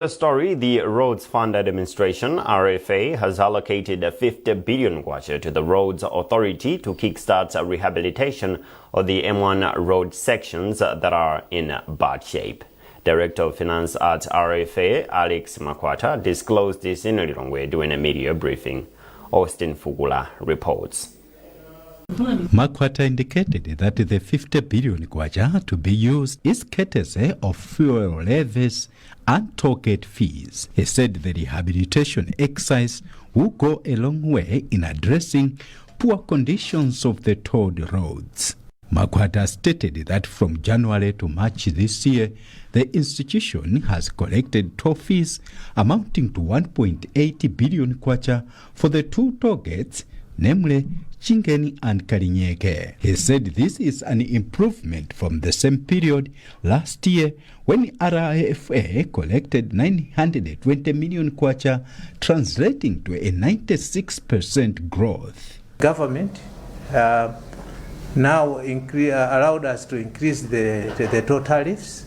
The story, the Roads Fund Administration, RFA, has allocated 50 billion kwacha to the Roads Authority to kickstart rehabilitation of the M1 road sections that are in bad shape. Director of Finance at RFA, Alex Makwata, disclosed this in Lilongwe during a media briefing. Austin Fugula reports. Makwata indicated that the 50 billion kwacha to be used is courtesy of fuel levies and toll gate fees. He said the rehabilitation exercise will go a long way in addressing poor conditions of the tolled roads. Makwata stated that from January to March this year, the institution has collected toll fees amounting to 1.8 billion kwacha for the two toll gates, namely Chingeni and Karinyeke. He said this is an improvement from the same period last year when RFA collected 920 million kwacha, translating to a 96% growth. Government now allowed us to increase the toll tariffs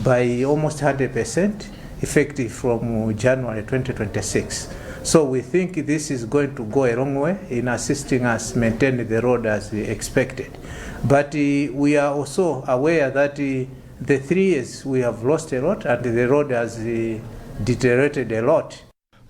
by almost 100%, effective from January 2026. So we think this is going to go a long way in assisting us maintain the road as expected. But we are also aware that the 3 years we have lost a lot and the road has deteriorated a lot.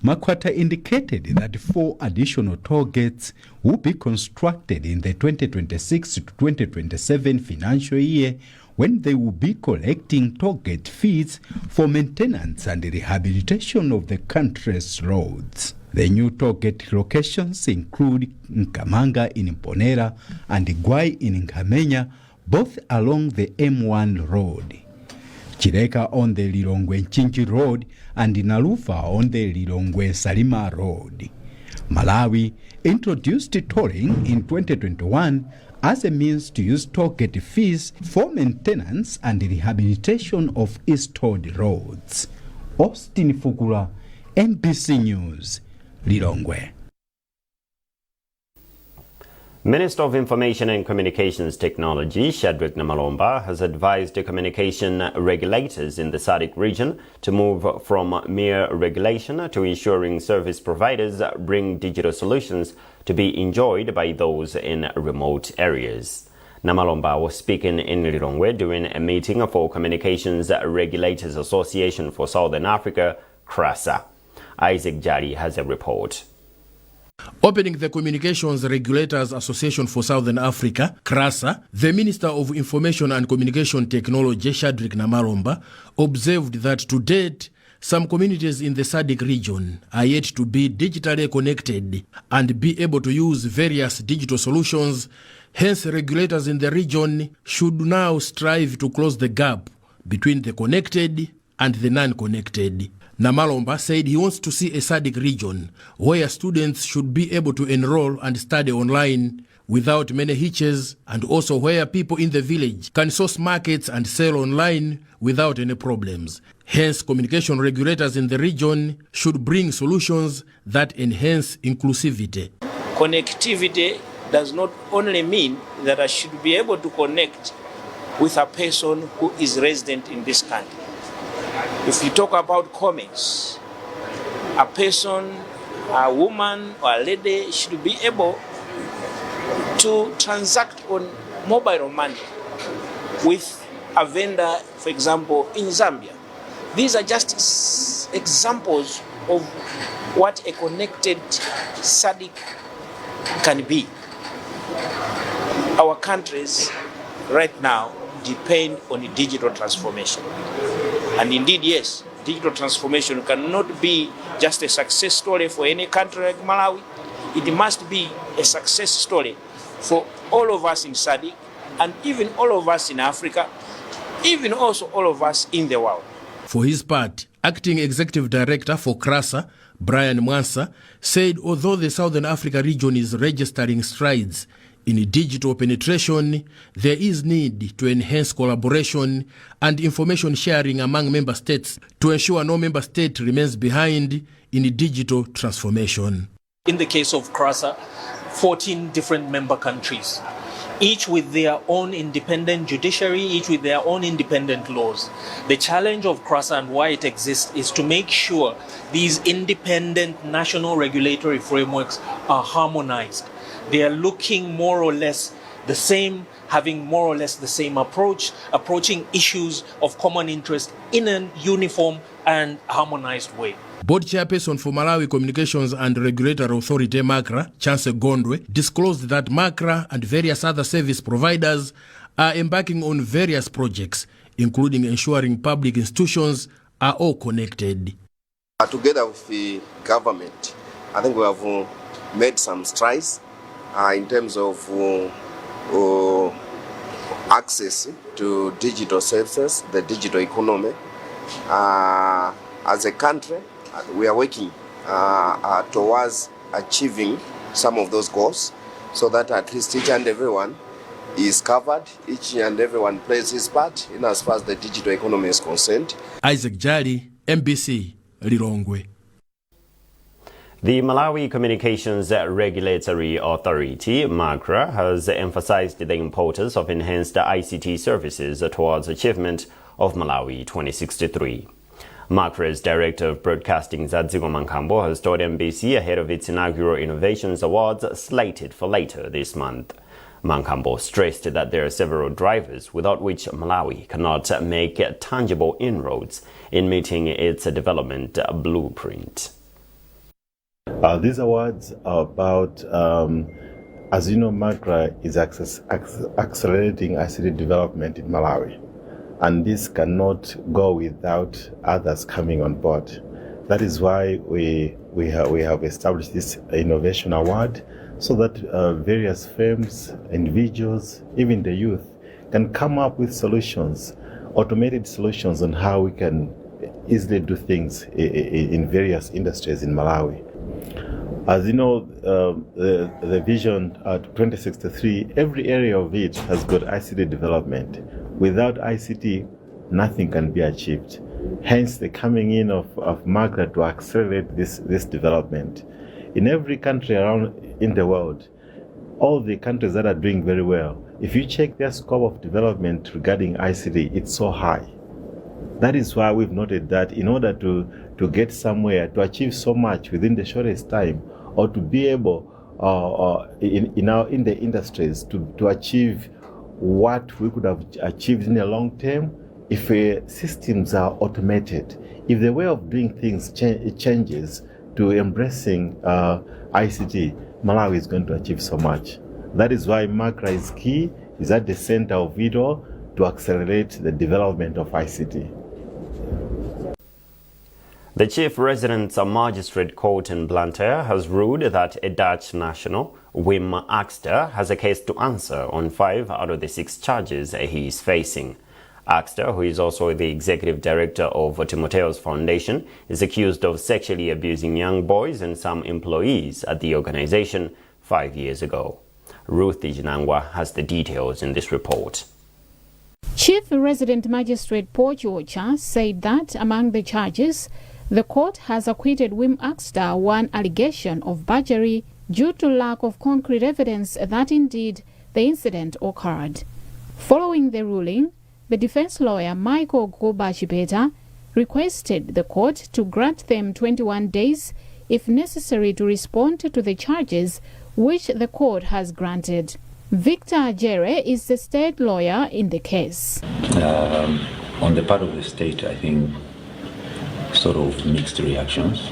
Makwata indicated that 4 additional toll gates will be constructed in the 2026 to 2027 financial year, when they will be collecting toll gate fees for maintenance and rehabilitation of the country's roads. The new toll gate locations include Nkamanga in Mponera and Gwai in Nkamenya, both along the M1 road, Chireka on the Lilongwe-Nchinji road, and Nalufa on the Lilongwe-Salima road. Malawi introduced tolling in 2021 as a means to use toll gate fees for maintenance and rehabilitation of its-tolled roads. Austin Fugula, NBC News, Lilongwe. Minister of Information and Communications Technology, Shadrack Namalomba, has advised the communication regulators in the SADC region to move from mere regulation to ensuring service providers bring digital solutions to be enjoyed by those in remote areas. Namalomba was speaking in Lilongwe during a meeting for Communications Regulators Association for Southern Africa, CRASA. Isaac Jari has a report. Opening the Communications Regulators Association for Southern Africa, CRASA, the Minister of Information and Communication Technology, Shadrack Namalomba, observed that to date, some communities in the SADC region are yet to be digitally connected and be able to use various digital solutions. Hence, regulators in the region should now strive to close the gap between the connected and the non-connected. Namalomba said he wants to see a SADC region where students should be able to enroll and study online without many hitches, and also where people in the village can source markets and sell online without any problems. Hence, communication regulators in the region should bring solutions that enhance inclusivity. Connectivity does not only mean that I should be able to connect with a person who is resident in this country. If you talk about commerce, a person, a woman or a lady should be able to transact on mobile money with a vendor, for example, in Zambia. These are just examples of what a connected SADC can be. Our countries right now depend on digital transformation. And indeed, yes, digital transformation cannot be just a success story for any country like Malawi. It must be a success story for all of us in SADC, and even all of us in Africa, even also all of us in the world. For his part, Acting Executive Director for CRASA, Brian Mwansa, said although the Southern Africa region is registering strides in digital penetration, there is need to enhance collaboration and information sharing among member states to ensure no member state remains behind in digital transformation. In the case of CRASA, 14 different member countries each with their own independent judiciary, each with their own independent laws. The challenge of CRASA and why it exists is to make sure these independent national regulatory frameworks are harmonized. They are looking more or less the same, having more or less the same approach, approaching issues of common interest in a uniform and harmonized way. Board chairperson for Malawi Communications and Regulatory Authority, MACRA, Chance Gondwe, disclosed that MACRA and various other service providers are embarking on various projects, including ensuring public institutions are all connected. Together with the government, I think we have made some strides in terms of access to digital services, the digital economy. As a country, we are working towards achieving some of those goals so that at least each and everyone is covered, each and everyone plays his part in as far as the digital economy is concerned. Isaac Jali, MBC, Lilongwe. The Malawi Communications Regulatory Authority, MACRA, has emphasized the importance of enhanced ICT services towards achievement of Malawi 2063. MACRA's Director of Broadcasting, Zadzigo Mankambo, has told MBC ahead of its inaugural Innovations Awards slated for later this month. Mankambo stressed that there are several drivers without which Malawi cannot make tangible inroads in meeting its development blueprint. These awards are about, as you know, MACRA is accelerating ICT development in Malawi. And this cannot go without others coming on board. That is why we have established this Innovation Award so that various firms, individuals, even the youth can come up with solutions, automated solutions on how we can easily do things in various industries in Malawi. As you know, the Vision 2063, every area of it has got ICT development. Without ICT, nothing can be achieved. Hence, the coming in of MACRA to accelerate this development. In every country around in the world, all the countries that are doing very well, if you check their scope of development regarding ICT, it's so high. That is why we've noted that in order to get somewhere, to achieve so much within the shortest time, or to be able in the industries to achieve what we could have achieved in the long term, if systems are automated, if the way of doing things changes to embracing ICT, Malawi is going to achieve so much. That is why MACRA is key, is at the center of it all to accelerate the development of ICT. The Chief Resident Magistrate Court in Blantyre has ruled that a Dutch national, Wim Axter, has a case to answer on 5 out of the 6 charges he is facing. Axter, who is also the executive director of Timoteo's Foundation, is accused of sexually abusing young boys and some employees at the organization 5 years ago. Ruth Ijinangwa has the details in this report. Chief Resident Magistrate Paul Chocha said that among the charges, the court has acquitted Wim Axter one allegation of battery due to lack of concrete evidence that indeed the incident occurred. Following the ruling, the defense lawyer Michael Goba-Chipeta requested the court to grant them 21 days if necessary to respond to the charges which the court has granted. Victor Jere is the state lawyer in the case. On the part of the state, I think sort of mixed reactions.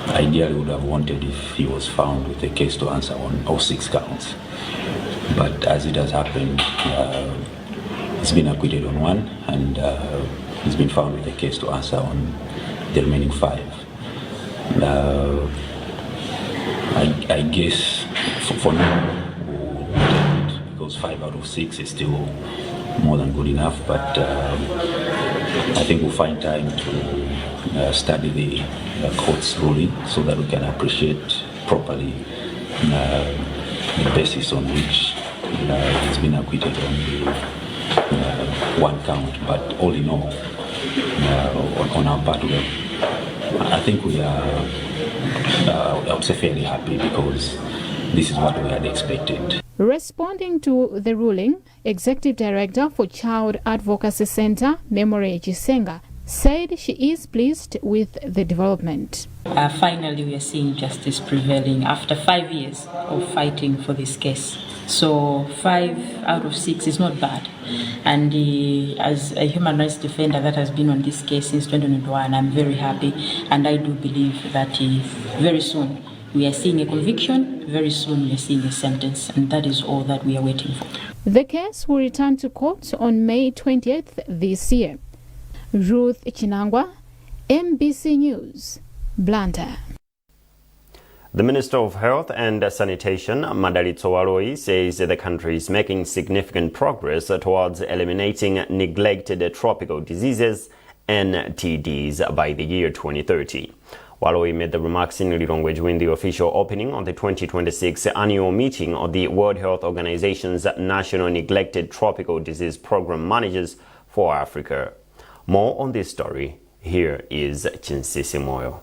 Ideally would have wanted if he was found with a case to answer on all 6 counts. But as it has happened, he's been acquitted on 1 and he's been found with a case to answer on the remaining 5. I guess for now, because 5 out of 6 is still more than good enough, but I think we'll find time to study the court's ruling so that we can appreciate properly the basis on which he's been acquitted on the 1 count. But all in all, on our part, I think we are, I would say, fairly happy because this is what we had expected. Responding to the ruling, Executive Director for Child Advocacy Center, Memory Chisenga, said she is pleased with the development. Finally, we are seeing justice prevailing after 5 years of fighting for this case. So 5 out of 6 is not bad. And as a human rights defender that has been on this case since 2021, I'm very happy. And I do believe that very soon we are seeing a conviction, very soon we are seeing a sentence. And that is all that we are waiting for. The case will return to court on May 20th this year. Ruth Chinangwa, MBC News, Blantyre. The Minister of Health and Sanitation, Madalitso Waloi, says the country is making significant progress towards eliminating neglected tropical diseases, NTDs, by the year 2030. Waloi made the remarks in Lilongwe during the official opening of the 2026 annual meeting of the World Health Organization's National Neglected Tropical Disease Program Managers for Africa. More on this story, here is Chinsisi Moyo.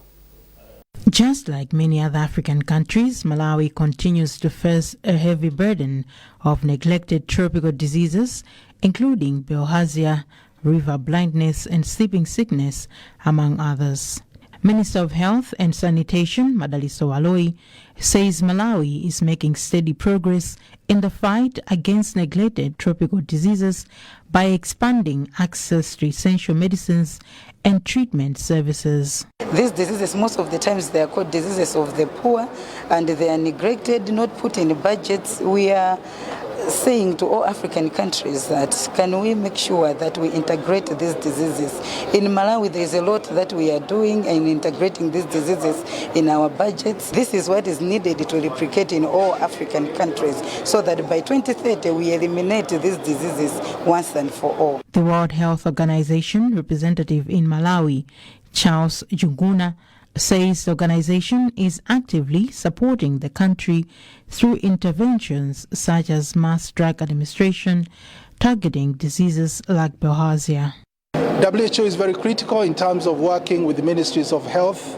Just like many other African countries, Malawi continues to face a heavy burden of neglected tropical diseases, including bilharzia, river blindness, and sleeping sickness, among others. Minister of Health and Sanitation, Madalitso Waloi, says Malawi is making steady progress in the fight against neglected tropical diseases by expanding access to essential medicines and treatment services. These diseases, most of the times they are called diseases of the poor, and they are neglected, not put in budgets. We are saying to all African countries that can we make sure that we integrate these diseases. In Malawi, there is a lot that we are doing in integrating these diseases in our budgets. This is what is needed to replicate in all African countries so that by 2030 we eliminate these diseases once and for all. The World Health Organization representative in Malawi, Charles Junguna, says the organization is actively supporting the country through interventions such as mass drug administration targeting diseases like bilharzia. WHO is very critical in terms of working with the ministries of health,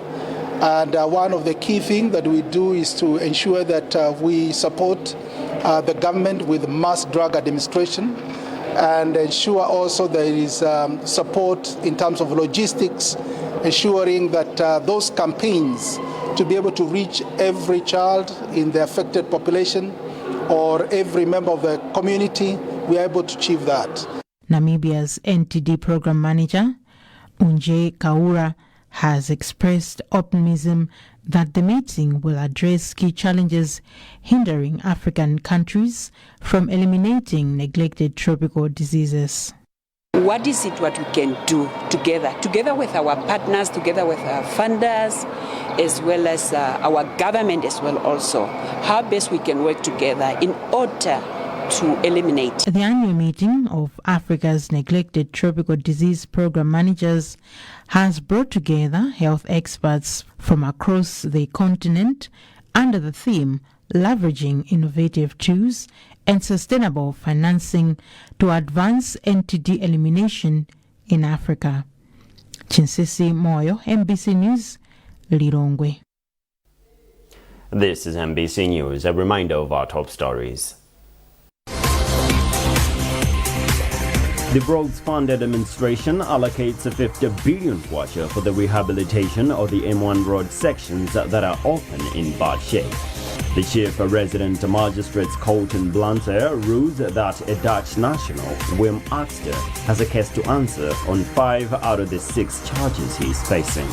and one of the key things that we do is to ensure that we support the government with mass drug administration and ensure also there is support in terms of logistics, ensuring that those campaigns to be able to reach every child in the affected population or every member of the community, we are able to achieve that. Namibia's NTD program manager, Unje Kaura, has expressed optimism that the meeting will address key challenges hindering African countries from eliminating neglected tropical diseases. What is it what we can do together with our partners, together with our funders, as well as our government as well also, how best we can work together in order to eliminate. The annual meeting of Africa's Neglected Tropical Disease Program Managers has brought together health experts from across the continent under the theme Leveraging Innovative Tools and Sustainable Financing to Advance NTD Elimination in Africa. Chinsisi Moyo, MBC News, Lilongwe. This is MBC News, a reminder of our top stories. The Roads Fund administration allocates a 50 billion kwacha for the rehabilitation of the M1 road sections that are often in bad shape. The Chief Resident Magistrate's Court in Blantyre rules that a Dutch national, Wim Axter, has a case to answer on 5 out of the 6 charges he is facing.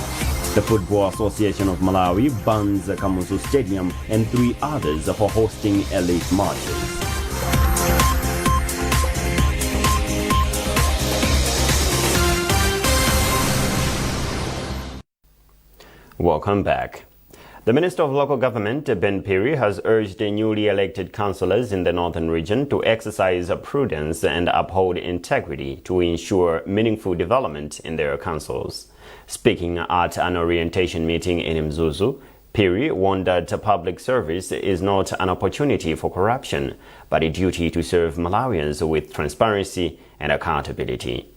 The Football Association of Malawi bans Kamuzu Stadium and 3 others for hosting elite matches. Welcome back. The Minister of Local Government, Ben Piri, has urged the newly elected councillors in the northern region to exercise prudence and uphold integrity to ensure meaningful development in their councils. Speaking at an orientation meeting in Mzuzu, Piri warned that public service is not an opportunity for corruption, but a duty to serve Malawians with transparency and accountability.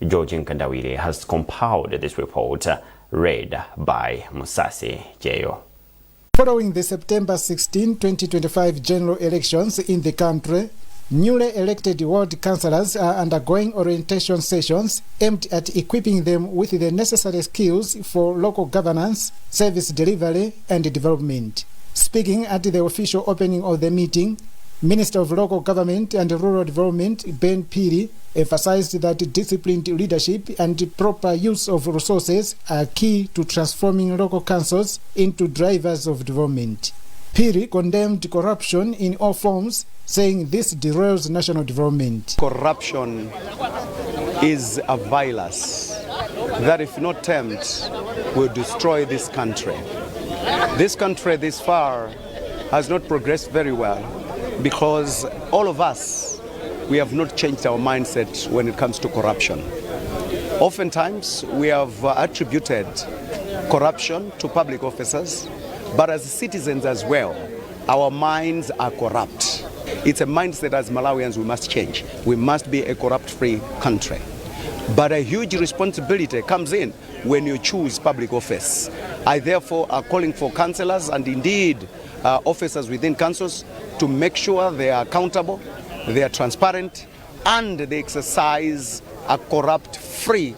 Georgian Kandawile has compiled this report, read by Musasi Jeyo. Following the September 16, 2025 general elections in the country, newly elected ward councillors are undergoing orientation sessions aimed at equipping them with the necessary skills for local governance, service delivery and development. Speaking at the official opening of the meeting, Minister of Local Government and Rural Development Ben Piri emphasized that disciplined leadership and proper use of resources are key to transforming local councils into drivers of development. Piri condemned corruption in all forms, saying this derails national development. Corruption is a virus that, if not tamed, will destroy this country. This country this far has not progressed very well because all of us, we have not changed our mindset when it comes to corruption. Oftentimes, we have attributed corruption to public officers, but as citizens as well, our minds are corrupt. It's a mindset as Malawians we must change. We must be a corrupt-free country. But a huge responsibility comes in when you choose public office. I therefore are calling for councillors and indeed officers within councils to make sure they are accountable, they are transparent, and they exercise a corrupt-free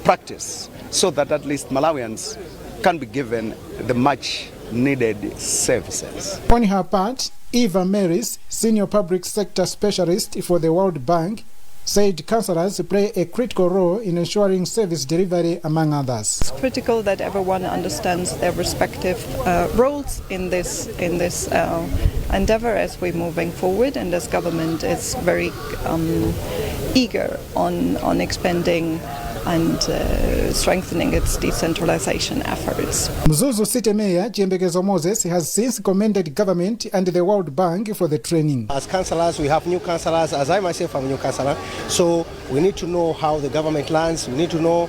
practice so that at least Malawians can be given the much-needed services. On her part, Eva Maris, Senior Public Sector Specialist for the World Bank, said councillors play a critical role in ensuring service delivery, among others. It's critical that everyone understands their respective roles in this endeavour as we're moving forward, and as government is very eager on expanding and strengthening its decentralization efforts. Mzuzu City Mayor Chiyembekezo Moses has since commended government and the World Bank for the training. As councillors, we have new councillors, as I myself am a new councillor, so we need to know how the government lands, we need to know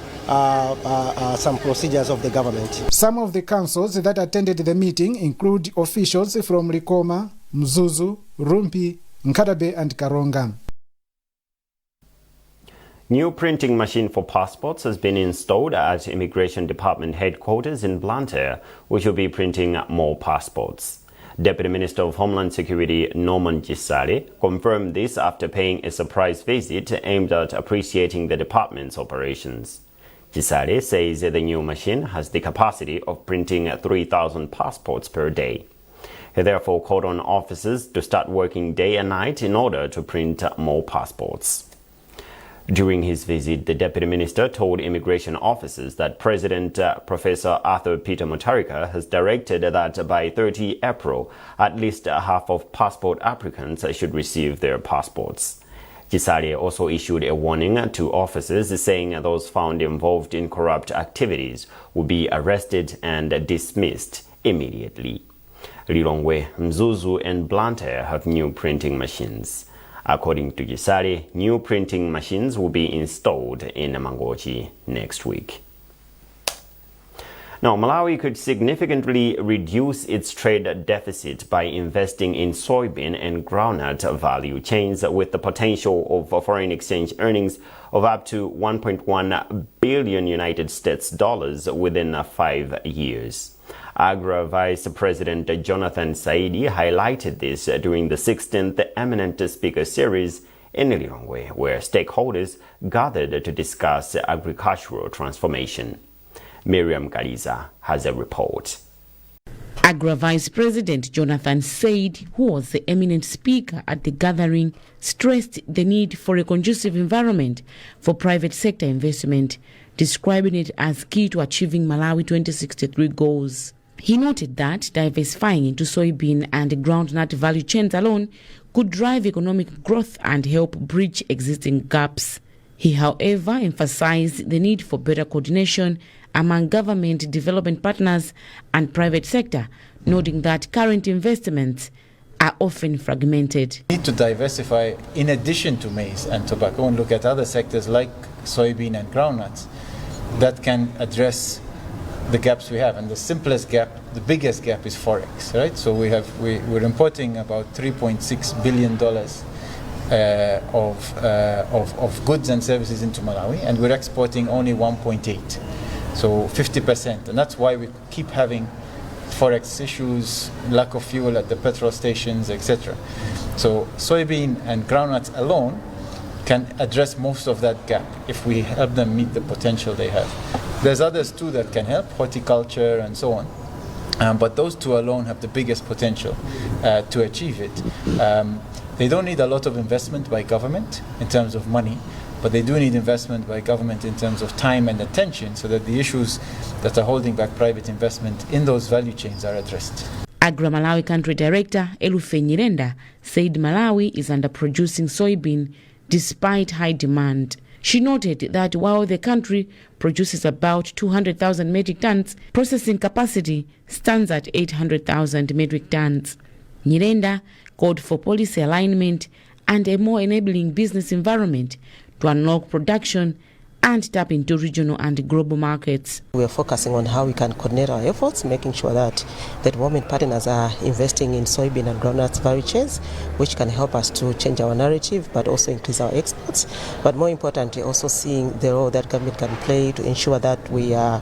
some procedures of the government. Some of the councils that attended the meeting include officials from Likoma, Mzuzu, Rumpi, Nkatabe and Karonga. New printing machine for passports has been installed at Immigration Department headquarters in Blantyre, which will be printing more passports. Deputy Minister of Homeland Security Norman Gisale confirmed this after paying a surprise visit aimed at appreciating the department's operations. Gisale says the new machine has the capacity of printing 3,000 passports per day. He therefore called on officers to start working day and night in order to print more passports. During his visit, the Deputy Minister told immigration officers that President Professor Arthur Peter Mutharika has directed that by 30 April, at least half of passport applicants should receive their passports. Gisale also issued a warning to officers saying those found involved in corrupt activities will be arrested and dismissed immediately. Lilongwe, Mzuzu and Blantyre have new printing machines. According to Gisale, new printing machines will be installed in Mangochi next week. Now, Malawi could significantly reduce its trade deficit by investing in soybean and groundnut value chains with the potential of foreign exchange earnings of up to 1.1 billion United States dollars within 5 years. Agra Vice President Jonathan Saidi highlighted this during the 16th Eminent Speaker Series in Lilongwe, where stakeholders gathered to discuss agricultural transformation. Miriam Galiza has a report. Agra Vice President Jonathan Said, who was the eminent speaker at the gathering, stressed the need for a conducive environment for private sector investment, describing it as key to achieving Malawi 2063 goals. He noted that diversifying into soybean and groundnut value chains alone could drive economic growth and help bridge existing gaps. He, however, emphasized the need for better coordination among government development partners and private sector, noting that current investments are often fragmented. We need to diversify in addition to maize and tobacco and look at other sectors like soybean and groundnuts that can address the gaps we have. And the simplest gap, the biggest gap is forex, right? So we're importing about $3.6 billion of goods and services into Malawi, and we're exporting only 1.8, so 50%. And that's why we keep having forex issues, lack of fuel at the petrol stations, etc. So soybean and groundnuts alone can address most of that gap if we help them meet the potential they have. There's others too that can help, horticulture and so on. But those two alone have the biggest potential to achieve it. They don't need a lot of investment by government in terms of money, but they do need investment by government in terms of time and attention so that the issues that are holding back private investment in those value chains are addressed. Agra Malawi Country Director Elufe Nyirenda said Malawi is underproducing soybean despite high demand. She noted that while the country produces about 200,000 metric tons, processing capacity stands at 800,000 metric tons. Nyirenda called for policy alignment and a more enabling business environment to unlock production and tap into regional and global markets. We are focusing on how we can coordinate our efforts, making sure that the development partners are investing in soybean and groundnuts value chains, which can help us to change our narrative, but also increase our exports. But more importantly, also seeing the role that government can play to ensure that we are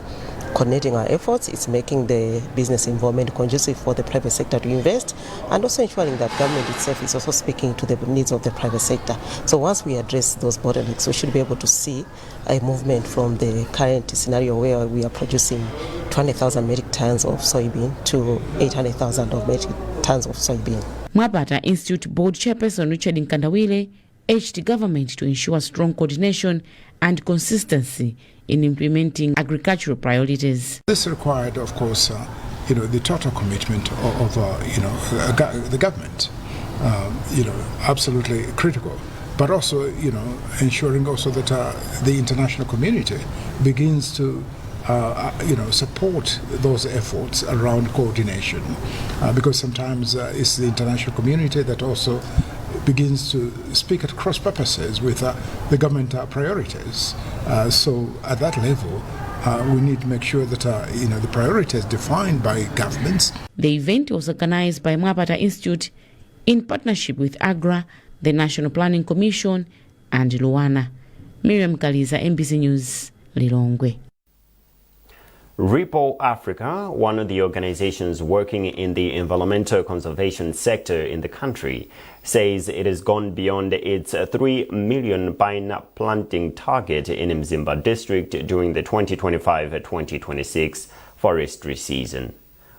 coordinating our efforts. It's making the business environment conducive for the private sector to invest, and also ensuring that government itself is also speaking to the needs of the private sector. So once we address those bottlenecks, we should be able to see a movement from the current scenario where we are producing 20,000 metric tons of soybean to 800,000 of metric tons of soybean. Mwapata Institute Board Chairperson Richard Nkandawile urged government to ensure strong coordination and consistency in implementing agricultural priorities. This required, of course, the total commitment of the government, absolutely critical. But also, ensuring also that the international community begins to, support those efforts around coordination, because sometimes it's the international community that also begins to speak at cross purposes with the government priorities. So at that level, we need to make sure that the priorities defined by governments. The event was organized by Mwapata Institute in partnership with AGRA, the National Planning Commission, and Luana. Miriam Kaliza, MBC News, Lilongwe. Ripple Africa, one of the organizations working in the environmental conservation sector in the country, says it has gone beyond its 3 million pine planting target in Mzimba district during the 2025-2026 forestry season.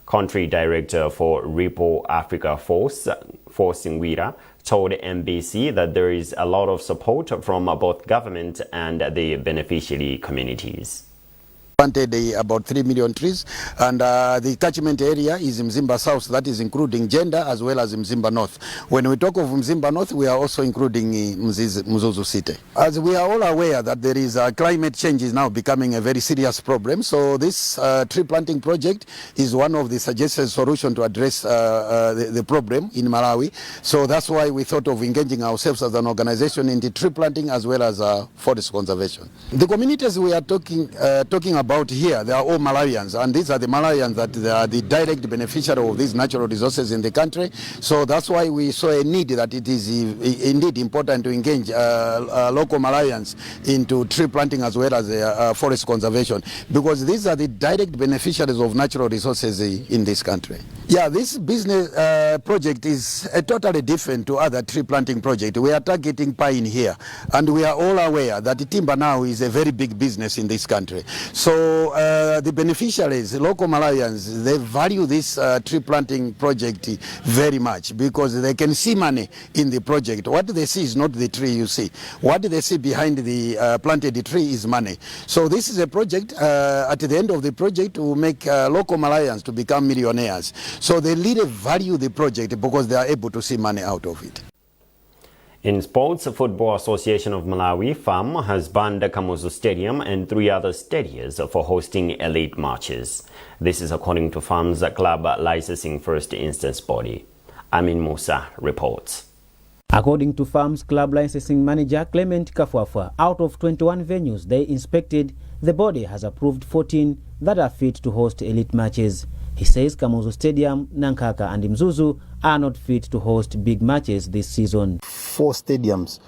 Country Director for Ripple Africa Force Ngwira, told NBC that there is a lot of support from both government and the beneficiary communities. Planted about 3 million trees, and the catchment area is Mzimba South, that is including Gender as well as Mzimba North. When we talk of Mzimba North, we are also including Mzuzu City. As we are all aware that there is climate change is now becoming a very serious problem, so this tree planting project is one of the suggested solutions to address the problem in Malawi. So that's why we thought of engaging ourselves as an organization in the tree planting as well as forest conservation. The communities we are talking about here, they are all Malawians, and these are the Malawians that they are the direct beneficiary of these natural resources in the country. So that's why we saw a need that it is indeed important to engage local Malawians into tree planting as well as forest conservation, because these are the direct beneficiaries of natural resources in this country. Yeah, this business project is totally different to other tree planting projects. We are targeting pine here, and we are all aware that timber now is a very big business in this country. So the beneficiaries, local Malawians, they value this tree planting project very much because they can see money in the project. What they see is not the tree you see. What they see behind the planted tree is money. So this is a project, at the end of the project, to make local Malawians to become millionaires. So they really value the project because they are able to see money out of it. In sports, Football Association of Malawi, FAM, has banned Kamuzu Stadium and 3 other stadiums for hosting elite matches. This is according to FAM's club licensing first instance body. Amin Musa reports. According to FAM's club licensing manager Clement Kafwafa, out of 21 venues they inspected, the body has approved 14 that are fit to host elite matches. He says Kamuzu Stadium, Nankaka and Mzuzu are not fit to host big matches this season. 4 stadiums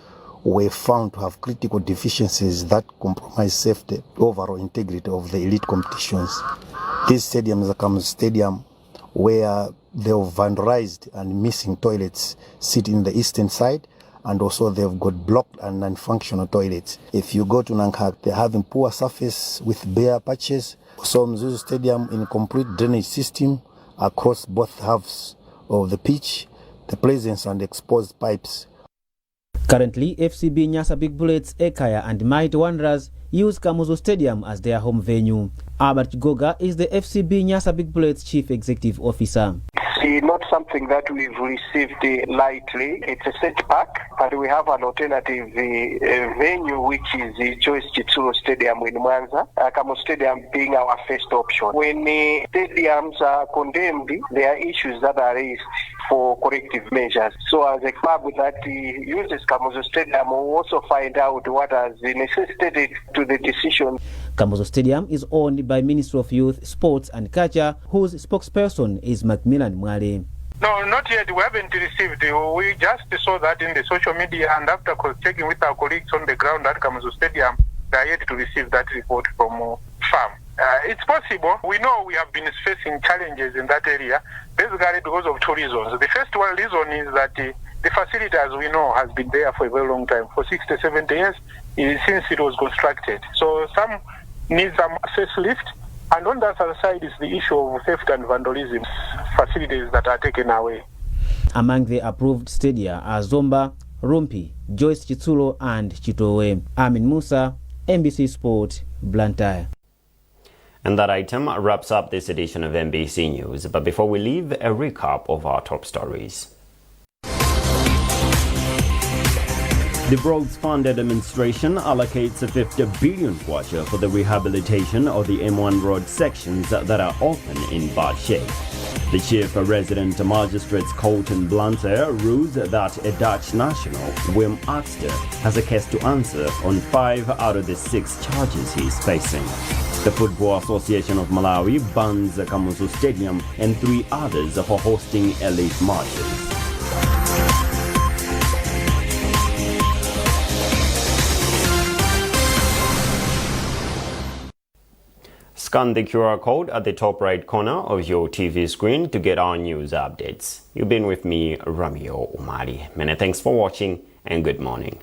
were found to have critical deficiencies that compromise safety, overall integrity of the elite competitions. These stadiums are Kamuzu Stadium, where they've vandalized and missing toilets sit in the eastern side, and also they've got blocked and non-functional toilets. If you go to Nanghak, they're having poor surface with bare patches. So Mzuzu Stadium in complete drainage system across both halves of the pitch, the presence and exposed pipes. Currently, FCB Nyasa Big Bullets, Ekaya and Mighty Wanderers use Kamuzu Stadium as their home venue. Albert Goga is the FCB Nyasa Big Bullets Chief Executive Officer. It's not something that we've received lightly. It's a setback, but we have an alternative venue, which is the Joyce Chitsuro Stadium in Mwanza, Kamuzu Stadium being our first option. When stadiums are condemned, there are issues that are raised for corrective measures. So as a club that uses Kamuzu Stadium, we'll also find out what has necessitated to the decision. Kamuzu Stadium is owned by Ministry of Youth, Sports and Culture, whose spokesperson is Macmillan Mwale. No, not yet. We haven't received. We just saw that in the social media, and after checking with our colleagues on the ground at Kamuzu Stadium, they are yet to receive that report from FAM. It's possible. We know we have been facing challenges in that area, basically because of two reasons. The first one reason is that the facility, as we know, has been there for a very long time, for 60, 70 years, since it was constructed. So some need some facelift, and on the other side is the issue of theft and vandalism, facilities that are taken away. Among the approved stadia are Zomba, Rumpi, Joyce Chitsuro and Chitowe. Amin Musa, NBC Sport, Blantyre. And that item wraps up this edition of NBC News. But before we leave, a recap of our top stories. The Broads Fund administration allocates a 50 billion kwacha for the rehabilitation of the M1 road sections that are often in bad shape. The Chief Resident Magistrates Court in Blantyre rules that a Dutch national, Wim Axter, has a case to answer on 5 out of the 6 charges he is facing. The Football Association of Malawi bans Kamuzu Stadium and 3 others for hosting elite matches. Scan the QR code at the top right corner of your TV screen to get our news updates. You've been with me, Ramio Umari. Many thanks for watching and good morning.